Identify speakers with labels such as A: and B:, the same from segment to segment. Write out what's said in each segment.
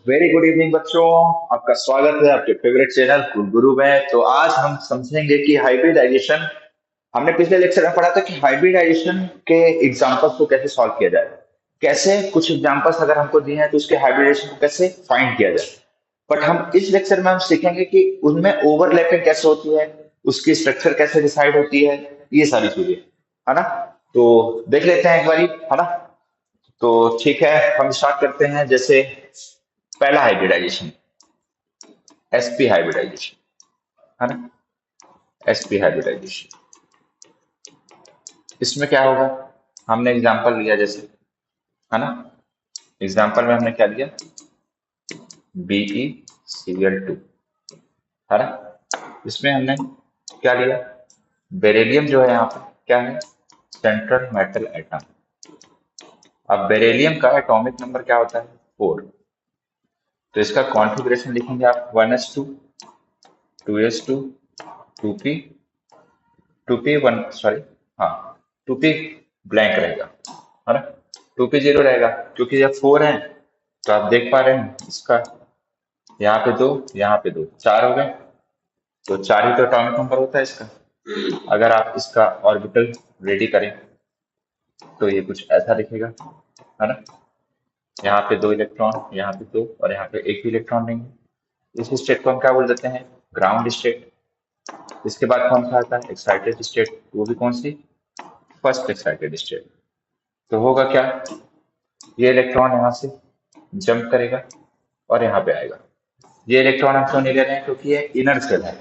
A: Very good evening बच्चों। आपका स्वागत है आपके फेवरेट चैनल गुरु में। तो आज हम समझेंगे कि हाइब्रिडाइजेशन, हमने पिछले लेक्चर में पढ़ा था कि हाइब्रिडाइजेशन के एग्जांपल्स को कैसे सॉल्व किया जाए, कैसे कुछ एग्जांपल्स अगर हमको दिए हैं तो उसके हाइब्रिडाइजेशन को कैसे फाइंड किया जाए। बट हम इस लेक्चर में हम सीखेंगे कि उनमें ओवरलैपिंग कैसे होती है, उसकी स्ट्रक्चर कैसे डिसाइड होती है, ये सारी चीजें, है ना। तो देख लेते हैं एक बारी, है ना। तो ठीक है, हम स्टार्ट करते हैं। जैसे पहला हाइब्रिडाइजेशन, एसपी हाइब्रिडाइजेशन, है ना। एसपी हाइब्रिडाइजेशन, इसमें क्या होगा, हमने एग्जांपल लिया जैसे, है ना। एग्जांपल में हमने क्या लिया, BeCl2, है ना। इसमें हमने क्या लिया, बेरिलियम जो है यहाँ पे क्या है, सेंट्रल मेटल एटम। अब बेरिलियम का एटॉमिक नंबर क्या होता है, 4। तो इसका कॉन्फ़िगरेशन लिखेंगे आप, 1s2, 2s2, 2p, 2p 1, sorry, हाँ, 2p ब्लैंक रहेगा, है ना। 2p 0 रहेगा, क्योंकि जब 4 है तो आप देख पा रहे हैं इसका, यहाँ पे 2, यहाँ पे 2, 4 हो गए। तो 4 ही तो एटॉमिक नंबर होता है इसका। अगर आप इसका ऑर्बिटल रेडी करें तो ये कुछ ऐसा दिखेगा, है ना। यहाँ पे 2 इलेक्ट्रॉन, यहाँ पे 2, और यहाँ पे एक भी इलेक्ट्रॉन नहीं है। इस स्टेट को हम क्या बोल देते हैं, ग्राउंड स्टेट। इसके बाद कौन सा आता है, एक्साइटेड स्टेट, वो भी कौन सी, फर्स्ट एक्साइटेड स्टेट। तो होगा क्या, ये इलेक्ट्रॉन यहाँ से जंप करेगा और यहाँ पे आएगा। ये इलेक्ट्रॉन हम क्यों नहीं ले रहे हैं, क्योंकि ये इनर सेल है।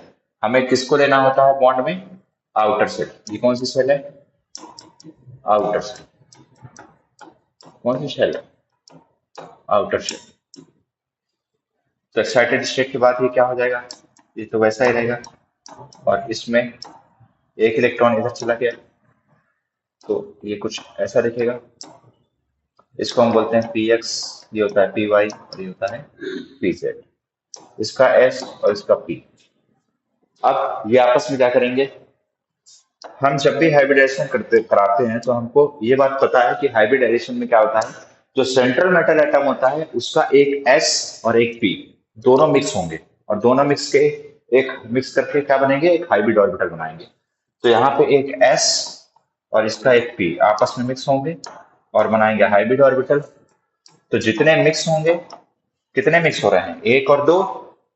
A: हमें किसको लेना होता है बॉन्ड में, आउटर सेल। ये कौन सी सेल है, आउटर सेल। कौन सी सेल है, आउटर सेल। तो एक्साइटेड स्टेट के बाद ये क्या हो जाएगा, ये तो वैसा ही रहेगा, और इसमें एक इलेक्ट्रॉन इधर चला गया तो ये कुछ ऐसा दिखेगा। इसको हम बोलते हैं PX, ये होता है PY, और ये होता है PZ। इसका S और इसका P। अब ये आपस में क्या करेंगे, हम जब भी हाइब्रिडाइजेशन करते कराते हैं तो हमको ये बात पता है कि हाइब्रिडाइजेशन में क्या होता है, जो सेंट्रल मेटल एटम होता है उसका एक S और एक P दोनों मिक्स होंगे, और दोनों मिक्स के एक मिक्स करके क्या बनेंगे, एक हाइब्रिड ऑर्बिटल बनाएंगे। तो यहाँ पे एक S और इसका एक P आपस में मिक्स होंगे और बनाएंगे हाइब्रिड ऑर्बिटल। तो जितने मिक्स होंगे, कितने मिक्स हो रहे हैं, एक और दो,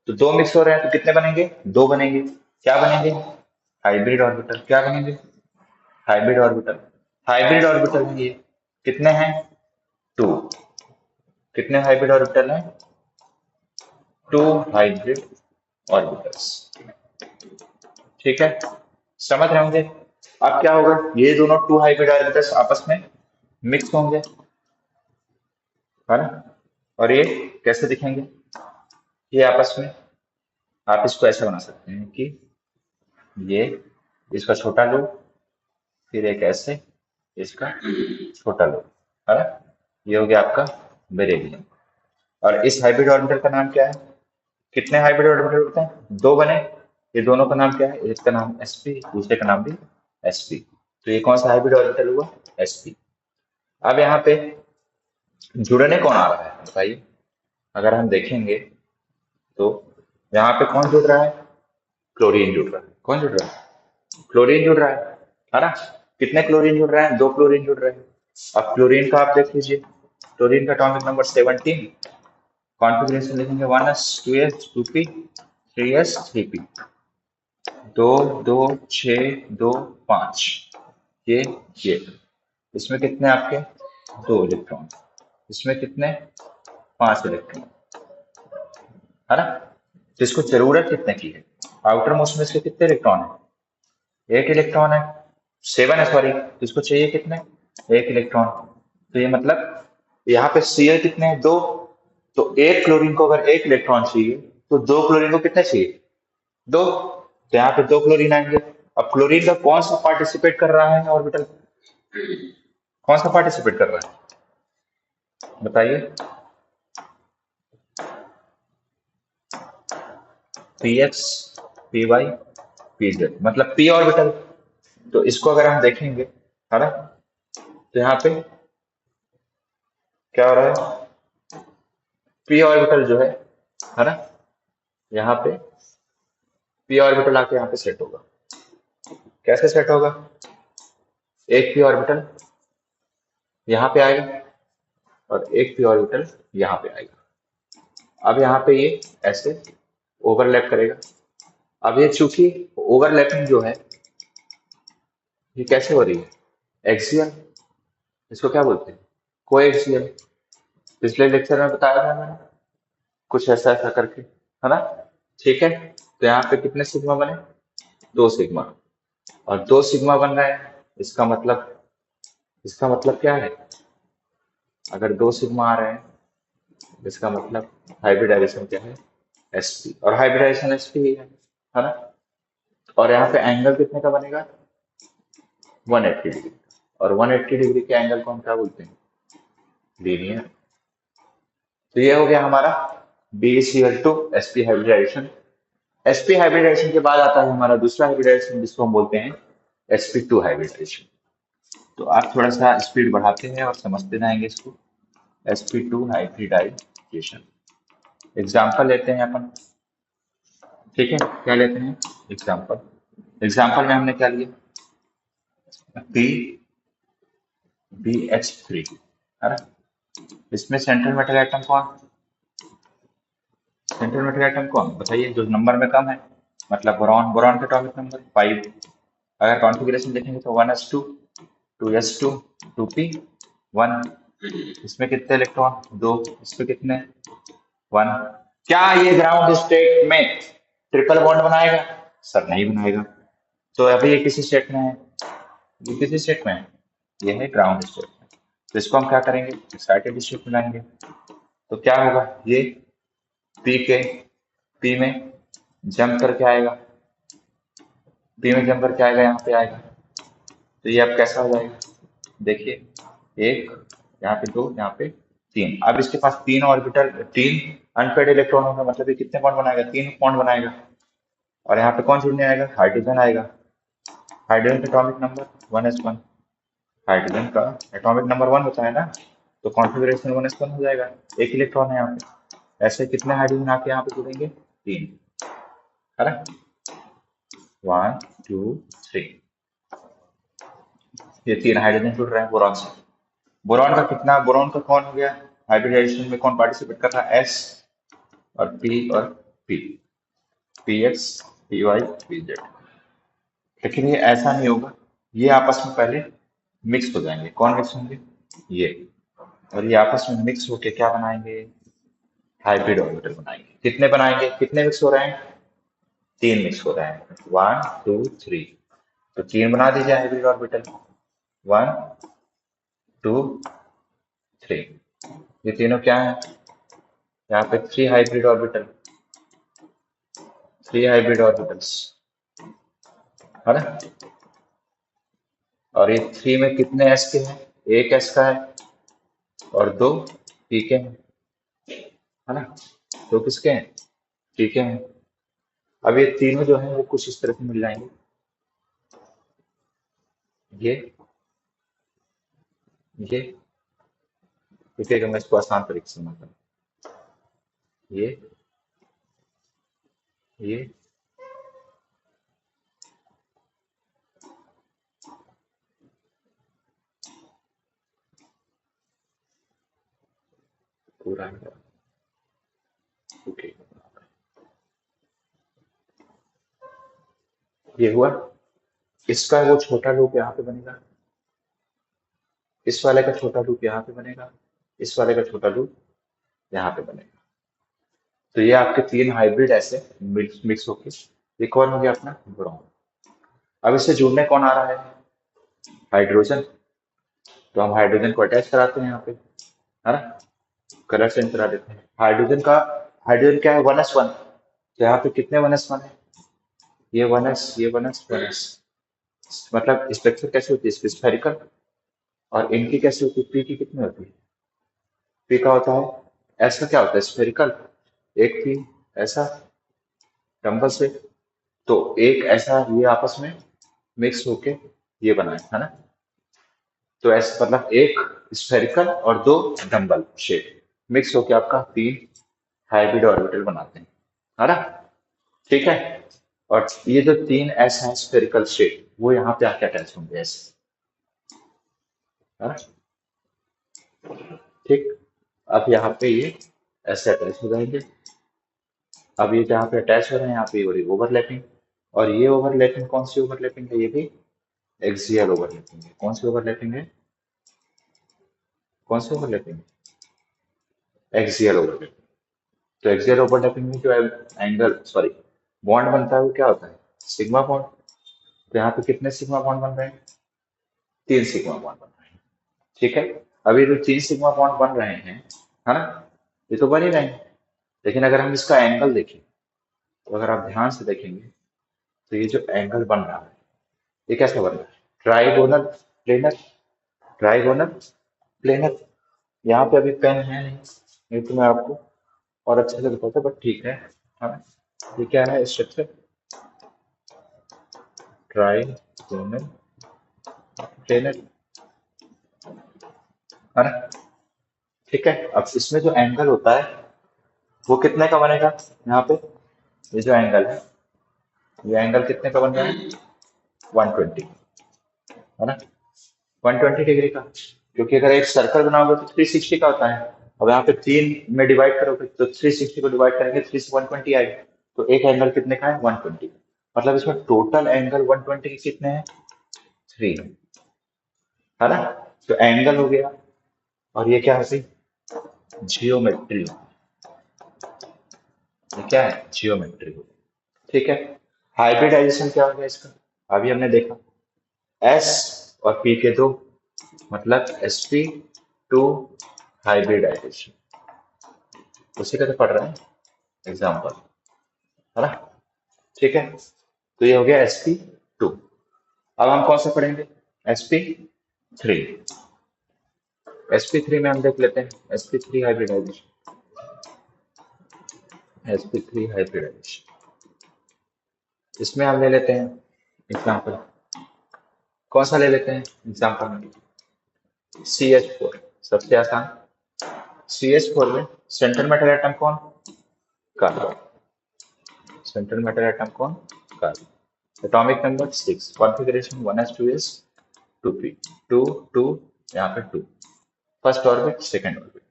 A: तो दो मिक्स हो रहे हैं तो कितने बनेंगे, दो बनेंगे। क्या बनेंगे, हाइब्रिड ऑर्बिटल। क्या बनेंगे, हाइब्रिड ऑर्बिटल। हाइब्रिड ऑर्बिटल है ये, कितने हैं, टू। कितने हाइब्रिड ऑर्बिटल हैं, टू हाइब्रिड ऑर्बिटल्स। ठीक है, समझ रहे होंगे। अब क्या होगा, ये दोनों टू हाइब्रिड ऑर्बिटल्स आपस में मिक्स होंगे, है ना। और ये कैसे दिखेंगे, ये आपस में, आप इसको ऐसा बना सकते हैं कि ये इसका छोटा लो, फिर एक ऐसे इसका छोटा लो, है ना। ये हो गया आपका बेरिलियम। और इस हाइब्रिड ऑर्बिटल का नाम क्या है, कितने हाइब्रिड ऑर्बिटल होते हैं, दो बने। ये दोनों का नाम क्या है, एक का नाम sp, दूसरे का नाम भी sp। तो ये कौन सा हाइब्रिड ऑर्बिटल हुआ, sp। अब यहाँ पे जुड़ने कौन आ रहा है बताइए, अगर हम देखेंगे तो यहाँ पे कौन जुड़ रहा है, क्लोरीन जुड़ रहा है। कौन जुड़ रहा है, क्लोरीन जुड़ रहा है ना। कितने क्लोरीन जुड़ रहे हैं, दो क्लोरीन जुड़ रहे हैं। अब क्लोरीन का आप देख लीजिए, क्लोरीन का एटॉमिक नंबर 17। कॉन्फ़िगरेशन लिखेंगे 1s 2s 2p 3s 3p, दो दो छ दो पाँच, ये इसमें कितने आपके, दो इलेक्ट्रॉन। इसमें कितने, पांच इलेक्ट्रॉन, है ना। तो इसको जरूरत कितने की है, आउटर मोस्ट में इसके कितने इलेक्ट्रॉन है, एक इलेक्ट्रॉन है, 7 है सॉरी। तो इसको चाहिए कितने, एक इलेक्ट्रॉन। तो ये मतलब यहाँ पे Cl कितने हैं, दो। तो एक क्लोरीन को अगर एक इलेक्ट्रॉन चाहिए तो दो क्लोरीन को कितने चाहिए, दो। तो यहाँ पे दो क्लोरीन आएंगे। अब क्लोरीन का कौन सा पार्टिसिपेट कर रहा है ऑर्बिटल, कौन सा पार्टिसिपेट कर रहा है बताइए, PX PY PZ, मतलब p ऑर्बिटल। तो इसको अगर हम देखेंगे, है ना, तो यहाँ पे क्या हो रहा है, पी ऑर्बिटल जो है ना, यहाँ पे पी ऑर्बिटल आके यहाँ पे सेट होगा। कैसे सेट होगा? एक पी ऑर्बिटल यहाँ पे आएगा और एक पी ऑर्बिटल यहाँ पे आएगा। अब यहाँ पे ये ऐसे ओवरलैप करेगा। अब ये चूंकि ओवरलैपिंग जो है ये कैसे हो रही है? एक्सियल। इसको क्या बोलते हैं? कोएक्सियल। पिछले लेक्चर में बताया था मैंने, कुछ ऐसा ऐसा करके, है ना? ठीक है, तो यहाँ पे कितने सिग्मा बने? 2 सिग्मा। और 2 सिग्मा बन रहे हैं, इसका मतलब क्या है? अगर 2 सिग्मा आ रहे हैं, इसका मतलब हाइब्रिडाइजेशन क्या है? एसपी। और हाइब्रिडाइजेशन एसपी ही है ना? और यहाँ पे एंगल कितने का बनेगा? 180 डिग्री। और 180 डिग्री के एंगल को हम क्या बोलते हैं? लीनियर। तो ये हो गया हमारा b is equal to sp hybridization. Sp hybridization के बाद आता है हमारा दूसरा हाइब्रिडाइजेशन, जिसको हम बोलते हैं sp2 हाइब्रिडाइजेशन। तो आप थोड़ा सा स्पीड बढ़ाते हैं और समझते जाएंगे इसको। sp2 हाइब्रिडाइजेशन एग्जाम्पल लेते हैं अपन। ठीक है, क्या लेते हैं? एग्जाम्पल में हमने क्या लिया? पी बी एच थ्री, है ना? इसमें सेंट्रल मेटल एटम कौन बताइए, जो नंबर में कम है? मतलब बोरॉन। बोरॉन का एटॉमिक नंबर 5। अगर कॉन्फ़िगरेशन देखेंगे तो 1s2 2s2 2p 1। इसमें कितने इलेक्ट्रॉन? 2। इसमें कितने? 1। क्या ये ग्राउंड स्टेट में ट्रिपल बॉन्ड बनाएगा? सर नहीं बनाएगा। तो अभी ये किसी स्टेट में है? ये किसी स्टेट में है? ये है ग्राउंड स्टेट में। तो इसको हम क्या करेंगे? एक्साइटेड स्टेट में लाएंगे। तो क्या होगा? ये पी में जंप करके आएगा, यहाँ पे आएगा। तो ये अब कैसा हो जाएगा? देखिए, एक, यहाँ पे 2, यहाँ पे 3। अब इसके पास 3 अनपेड इलेक्ट्रॉन होगा, मतलब ये कितने बॉन्ड बनाएगा? 3 बॉन्ड बनाएगा। और यहाँ पे कौन जुड़ने आएगा? हाइड्रोजन आएगा। हाइड्रोजन का एटॉमिक नंबर 1s1। हाइड्रोजन का एटॉमिक नंबर 1 होता है ना, तो कॉन्फ़िगरेशन 1s1 हो जाएगा। एक इलेक्ट्रॉन है यहाँ पे। ऐसे कितने हाइड्रोजन आके यहाँ पे जुड़ेंगे? 3, है ना? 1 2 3। ये 3 हाइड्रोजन जुड़ रहे हैं बोरॉन से। बोरॉन का कौन हो गया? हाइब्रिडाइजेशन में कौन पार्टिसिपेट कर रहा है? एस और p, p x p y p z. लेकिन ये ऐसा नहीं होगा, ये आपस में पहले मिक्स हो जाएंगे। कौन मिक्स होंगे? ये। और ये आपस में मिक्स होके क्या बनाएंगे? हाइब्रिड ऑर्बिटल बनाएंगे। कितने बनाएंगे? कितने मिक्स हो रहे हैं? 3 मिक्स हो रहे हैं। 1 2 3। तो 3 बना दीजिए हाइब्रिड ऑर्बिटल। 1 2 3। ये तीनों क्या है? यहाँ पे 3 हाइब्रिड ऑर्बिटल्स, है ना? और ये 3 में कितने एस के हैं? एक एस का है और 2 पी के हैं, है ना? 2 किसके हैं? पी के हैं। अब ये तीनों जो है वो कुछ इस तरह से मिल जाएंगे। ये ये देखिएगा, मैं इसको आसान तरीके से समझता हूँ। ये पूरा ओके, ये हुआ। इसका वो छोटा लूप यहाँ पे बनेगा, इस वाले का छोटा लूप यहाँ पे बनेगा, इस वाले का छोटा लूप यहाँ पे बनेगा। तो ये आपके 3 हाइब्रिड ऐसे मिक्स होके ये कौन हो गया? अपना बोरॉन। अब इससे जुड़ने कौन आ रहा है? हाइड्रोजन। तो हम हाइड्रोजन को अटैच कराते हैं यहाँ पे, है ना? कलर चेंज करा देते हैं। हाइड्रोजन क्या है? 1s1। तो यहाँ पे कितने 1s1 है? ये 1s, ये 1s, 1s। मतलब स्ट्रक्चर कैसे होती है? स्फेरिकल। और इनकी कैसे होती है? पी की कितनी होती है? पी का होता है, एस का क्या होता है? स्फेरिकल। एक पी ऐसा डंबल से, तो एक ऐसा ये आपस में मिक्स होके ये बना है ना? तो ऐसा मतलब एक स्फेरिकल और 2 डंबल शेप मिक्स होके आपका 3 हाइब्रिड ऑर्बिटल बनाते हैं, है ना। ठीक है। और ये जो तीन एस हैं स्फेरिकल शेप, वो यहाँ पे आके अटैच होंगे ऐसे, है ना। ठीक। अब यहाँ पे ये ऐसे अटैच हो जाएंगे। अब ये जहाँ पे अटैच हो रहे हैं यहाँ पे हो रही ओवरलैपिंग। और ये ओवरलैपिंग कौन सी ओवरलैपिंग है, ये भी एक्सियल ओवरलैपिंग है। कौन सी ओवरलैपिंग है, कौन सी ओवरलैपिंग है, एक्सियल ओवरलैपिंग। तो एक्सियल ओवरलैपिंग में जो एंगल सॉरी बॉन्ड बनता है वो क्या होता है, सिग्मा बॉन्ड। तो यहाँ पे कितने सिग्मा बॉन्ड बन रहे हैं, तीन सिग्मा बॉन्ड बन रहे हैं। ठीक है। अभी जो तीन सिग्मा बॉन्ड बन रहे हैं, है ना, ये तो बन ही रहे हैं। लेकिन अगर हम इसका एंगल देखें, तो अगर आप ध्यान से देखेंगे, तो ये जो एंगल बन रहा है, ये कैसा बन रहा है, ट्राइगोनल प्लेनर, ट्राइगोनल प्लेनर। यहाँ पे अभी पेन है नहीं तो मैं आपको और अच्छे से बताता, बट ठीक है। हाँ, ये क्या है स्ट्रक्चर, ट्राइगोनल प्लेनर, है ना। ठीक है। अब इसमें जो एंगल होता है वो कितने का बनेगा, यहाँ पे ये जो एंगल है, ये एंगल कितने का बन रहा है, 120, है ना, 120 डिग्री का। क्योंकि अगर एक सर्कल बनाओगे तो 360 का होता है। अब यहाँ पे तीन में डिवाइड करोगे तो 360 को डिवाइड करेंगे 3 से 120 आएगा। तो एक एंगल कितने का है, 120। मतलब इसमें टोटल एंगल 120 के कितने हैं, 3, है ना। तो एंगल हो गया, और ये क्या है भाई, जियोमेट्री। ये क्या है, जियोमेट्री हो गया। ठीक है। हाइब्रिडाइजेशन क्या हो गया इसका, अभी हमने देखा एस और पी के दो, मतलब sp2 हाइब्रिडाइजेशन, उसी का तो पढ़ रहे हैं एग्जाम्पल, है ना। ठीक है। तो ये हो गया sp2। अब हम कौन सा पढ़ेंगे, sp3। sp3 में हम देख लेते हैं sp3 हाइब्रिडाइजेशन, sp3 हाइब्रिडाइजेशन। इसमें हम ले लेते हैं एग्जाम्पल, कौन सा ले लेते हैं एग्जाम्पल में, CH4 सबसे आसान। CH4 में सेंट्रल मेटल एटम कौन, कार्बन। सेंट्रल मेटल एटम कौन, carbon. Atomic number 6, configuration 1s2s 2p 2 2, यहाँ पे 2, फर्स्ट ऑर्बिट सेकंड ऑर्बिट।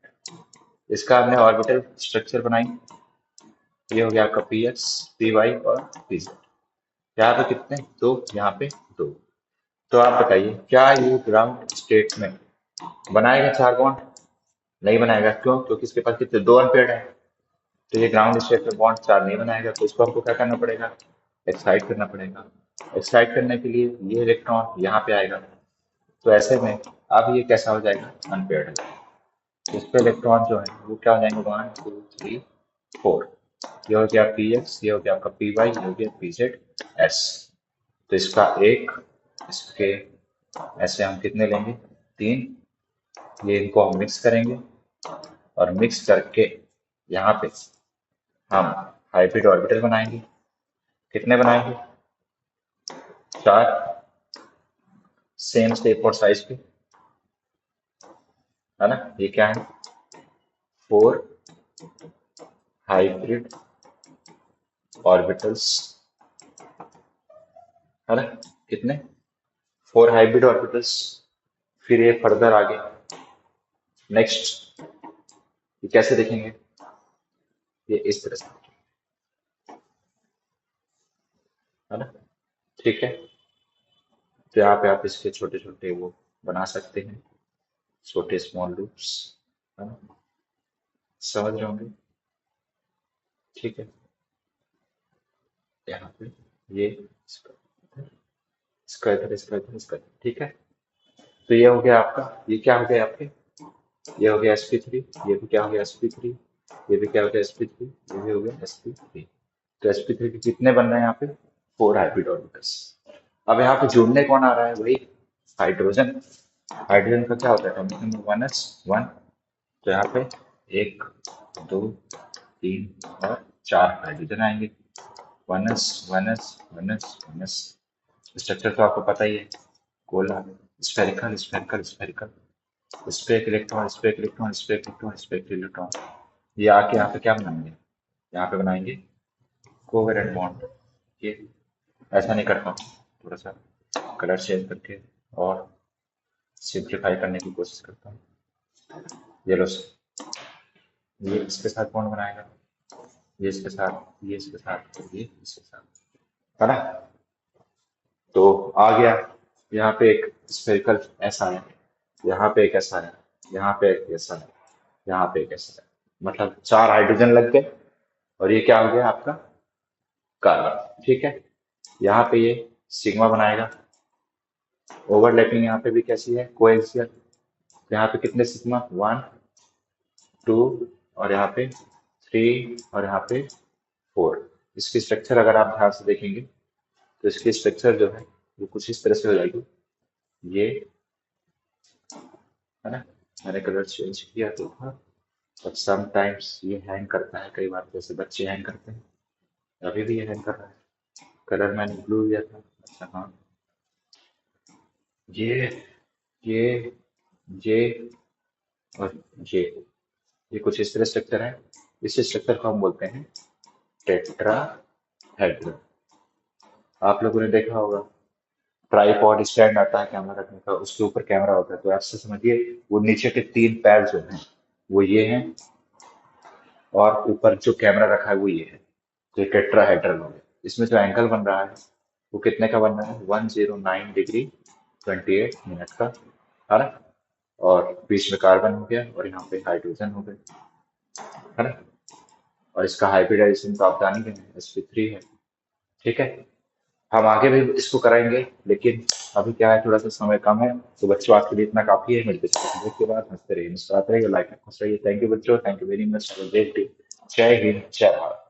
A: इसका हमने ऑर्बिटल स्ट्रक्चर बनाई, ये हो गया आपका पी एक्स पी वाई और पी जेड। यहाँ पे कितने, दो, यहाँ पे दो। तो आप बताइए क्या ये ग्राउंड स्टेट में बनाएगा चार बॉन्ड, नहीं बनाएगा। क्यों, क्योंकि इसके पास कितने, दो अनपेयर्ड है। तो ये ग्राउंड स्टेट में बॉन्ड चार नहीं बनाएगा। तो इसको हमको क्या करना पड़ेगा, एक्साइट करना पड़ेगा। एक्साइट करने के लिए ये इलेक्ट्रॉन यहाँ पे आएगा। तो ऐसे में अब ये कैसा हो जाएगा, अनपेयर्ड हो जाएगा। इस पे इलेक्ट्रॉन जो है वो क्या हो जाएंगे, 1 2 3 4। ये हो गया पी एक्स, ये हो गया आपका पी वाई, ये हो गया पी जेड एस। तो इसका एक, इसके ऐसे हम कितने लेंगे, तीन। ये इनको हम मिक्स करेंगे, और मिक्स करके यहाँ पे हम हाइब्रिड ऑर्बिटल बनाएंगे। कितने बनाएंगे, चार, सेम शेप और साइज के, है ना। ये क्या है, 4 हाइब्रिड ऑर्बिटल्स, है ना। कितने, 4 हाइब्रिड ऑर्बिटल्स। फिर ये फर्दर आगे नेक्स्ट, ये कैसे देखेंगे, ये इस तरह से, है ना। ठीक है। तो यहाँ पे आप इसके छोटे छोटे वो बना सकते हैं, छोटे स्मॉल लूप्स, है ना, समझ रहे होंगे। ठीक है। यहाँ पे ये इसका इसका इधर, इसका इधर, इसका इधर। ठीक है। तो ये हो गया आपका, ये क्या हो गया आपके, ये हो गया sp3, ये भी क्या हो गया sp3, ये भी क्या हो गया sp3, ये भी हो गया sp3। तो sp3 के कितने बन रहे हैं यहाँ पे, 4 हाइब्रिड ऑर्बिटल्स। अब यहाँ पे जुड़ने कौन आ रहा है, वही हाइड्रोजन। हाइड्रोजन का क्या होता है, एटॉमिक नंबर 1s1। तो यहाँ पे एक, दो, तीन और चार हाइड्रोजन आएंगे, 1s 1s 1s 1s। Structure तो आपको पता ही है, गोला, स्फेरिकल स्फेरिकल स्फेरिकल, इस पे एक इलेक्ट्रॉन, इस पे एक इलेक्ट्रॉन, इस पे एक इलेक्ट्रॉन, इस पे एक इलेक्ट्रॉन। ये आके यहाँ पे क्या बनाएंगे, यहाँ पे बनाएंगे कोवेलेंट बॉन्ड। ये ऐसा नहीं करता हूँ, थोड़ा सा कलर चेंज करके और सिंप्लीफाई करने की कोशिश करता हूँ। ये लो से, ये इसके साथ बॉन्ड बनाएगा, ये इसके साथ, ये इसके साथ, और ये इसके साथ, है ना। तो आ गया, यहाँ पे एक स्फेरिकल ऐसा है, यहाँ पे एक ऐसा है, यहाँ पे एक ऐसा है, यहाँ पे एक ऐसा है, मतलब 4 हाइड्रोजन लग गए और ये क्या हो गया आपका कार्बन। ठीक है, यहाँ पे ये सिग्मा बनाएगा, ओवरलैपिंग यहाँ पे भी कैसी है, कोएक्सियल। यहाँ पे कितने सिग्मा, 1 2 और यहाँ पे 3 और यहाँ पे 4। इसकी स्ट्रक्चर अगर आप ध्यान से देखेंगे तो इसकी स्ट्रक्चर जो है वो कुछ इस तरह से हो जाएगी, ये, है ना। मैंने कलर चेंज किया तो था, बट समटाइम्स ये हैंग करता है, कई बार जैसे बच्चे हैंग करते हैं, अभी भी ये हैंग कर रहा है। कलर मैंने ब्लू लिया था, अच्छा हाँ। ये ये ये और ये कुछ इस तरह स्ट्रक्चर है। इस स्ट्रक्चर को हम बोलते हैं टेट्राहेड्रल। आप लोगों ने देखा होगा ट्राईपॉड स्टैंड आता है कैमरा रखने का, उसके ऊपर कैमरा होता है, तो ऐसे समझिए वो नीचे के 3 पैर जो हैं वो ये हैं और ऊपर जो कैमरा रखा है वो ये है, तो ये टेट्राहेड्रल हो गया। इसमें जो एंगल बन रहा है वो कितने का बन रहा है, 109 डिग्री 28 मिनट का, है ना। और बीच में कार्बन हो गया और यहाँ पे हाइड्रोजन हो गए, है ना। और इसका हाइब्रिडाइजेशन तो आप जान ही गए, sp3 है। ठीक है, हम आगे भी इसको कराएंगे, लेकिन अभी क्या है थोड़ा सा समय कम है, तो बच्चों आपके लिए इतना काफी है। मिलते हैं के बाद, हंसते रहिए, मुस्कुराते रहिए, लाइक खुश रहिए। थैंक यू बच्चों, thank you very much, have a great day. जय हिंद, जय भारत।